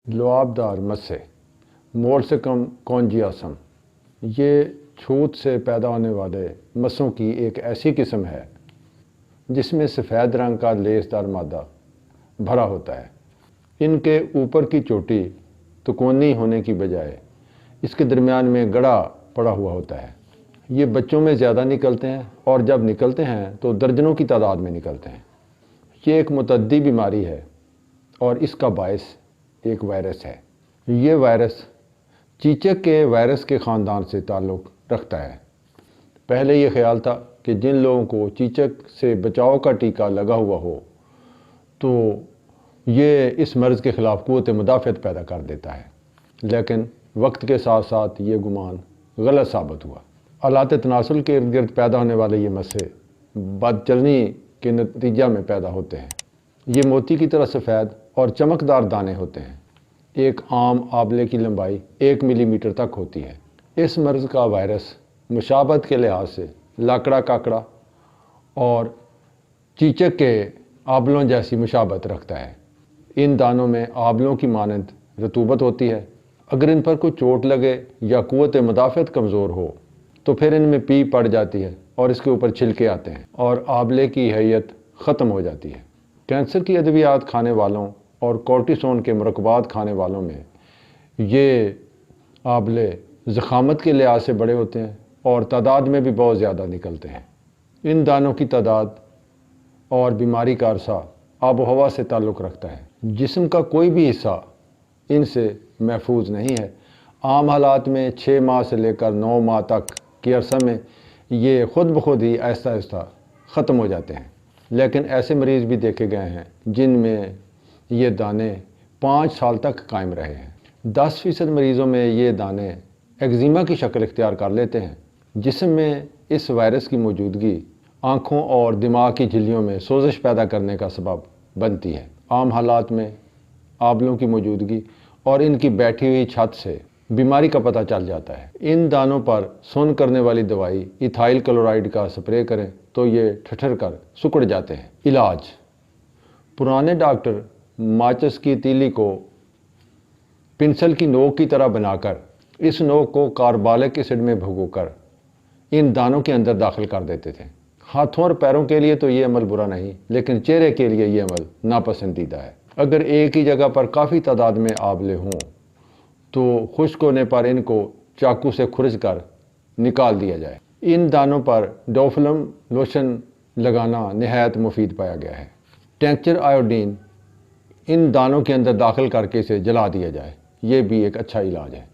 لعاب دار مسے مولسکم کونجیاسم یہ چھوت سے پیدا ہونے والے مسوں کی ایک ایسی قسم ہے جس میں سفید رنگ کا لیس دار مادہ بھرا ہوتا ہے۔ ان کے اوپر کی چوٹی تکونی ہونے کی بجائے اس کے درمیان میں گڑھا پڑا ہوا ہوتا ہے۔ یہ بچوں میں زیادہ نکلتے ہیں اور جب نکلتے ہیں تو درجنوں کی تعداد میں نکلتے ہیں۔ یہ ایک متعدی بیماری ہے اور اس کا باعث ایک وائرس ہے۔ یہ وائرس چیچک کے وائرس کے خاندان سے تعلق رکھتا ہے۔ پہلے یہ خیال تھا کہ جن لوگوں کو چیچک سے بچاؤ کا ٹیکہ لگا ہوا ہو تو یہ اس مرض کے خلاف قوت مدافعت پیدا کر دیتا ہے، لیکن وقت کے ساتھ ساتھ یہ گمان غلط ثابت ہوا۔ آلات تناسل کے ارد گرد پیدا ہونے والے یہ مسے بد چلنی کے نتیجہ میں پیدا ہوتے ہیں۔ یہ موتی کی طرح سفید اور چمکدار دانے ہوتے ہیں۔ ایک عام آبلے کی لمبائی 1 ملی میٹر تک ہوتی ہے۔ اس مرض کا وائرس مشابہت کے لحاظ سے لاکڑا کاکڑا اور چیچک کے آبلوں جیسی مشابہت رکھتا ہے۔ ان دانوں میں آبلوں کی مانند رطوبت ہوتی ہے۔ اگر ان پر کوئی چوٹ لگے یا قوت مدافعت کمزور ہو تو پھر ان میں پی پڑ جاتی ہے اور اس کے اوپر چھلکے آتے ہیں اور آبلے کی حیت ختم ہو جاتی ہے۔ کینسر کی ادویات کھانے والوں اور کورٹیسون کے مرکبات کھانے والوں میں یہ آبلے ضخامت کے لحاظ سے بڑے ہوتے ہیں اور تعداد میں بھی بہت زیادہ نکلتے ہیں۔ ان دانوں کی تعداد اور بیماری کا عرصہ آب و ہوا سے تعلق رکھتا ہے۔ جسم کا کوئی بھی حصہ ان سے محفوظ نہیں ہے۔ عام حالات میں 6 ماہ سے لے کر 9 ماہ تک کے عرصہ میں یہ خود بخود ہی آہستہ آہستہ ختم ہو جاتے ہیں، لیکن ایسے مریض بھی دیکھے گئے ہیں جن میں یہ دانے 5 سال تک قائم رہے ہیں۔ 10% مریضوں میں یہ دانے ایگزیما کی شکل اختیار کر لیتے ہیں۔ جسم میں اس وائرس کی موجودگی آنکھوں اور دماغ کی جھلیوں میں سوزش پیدا کرنے کا سبب بنتی ہے۔ عام حالات میں آبلوں کی موجودگی اور ان کی بیٹھی ہوئی چھت سے بیماری کا پتہ چل جاتا ہے۔ ان دانوں پر سن کرنے والی دوائی ایتھائل کلورائڈ کا سپرے کریں تو یہ ٹھٹر کر سکڑ جاتے ہیں۔ علاج: پرانے ڈاکٹر ماچس کی تیلی کو پنسل کی نوک کی طرح بنا کر اس نوک کو کاربالک ایسڈ میں بھگو کر ان دانوں کے اندر داخل کر دیتے تھے۔ ہاتھوں اور پیروں کے لیے تو یہ عمل برا نہیں، لیکن چہرے کے لیے یہ عمل ناپسندیدہ ہے۔ اگر ایک ہی جگہ پر کافی تعداد میں آبلے ہوں تو خشک ہونے پر ان کو چاقو سے کھرچ کر نکال دیا جائے۔ ان دانوں پر ڈوفلم لوشن لگانا نہایت مفید پایا گیا ہے۔ ٹینکچر آیوڈین ان دانوں کے اندر داخل کر کے اسے جلا دیا جائے، یہ بھی ایک اچھا علاج ہے۔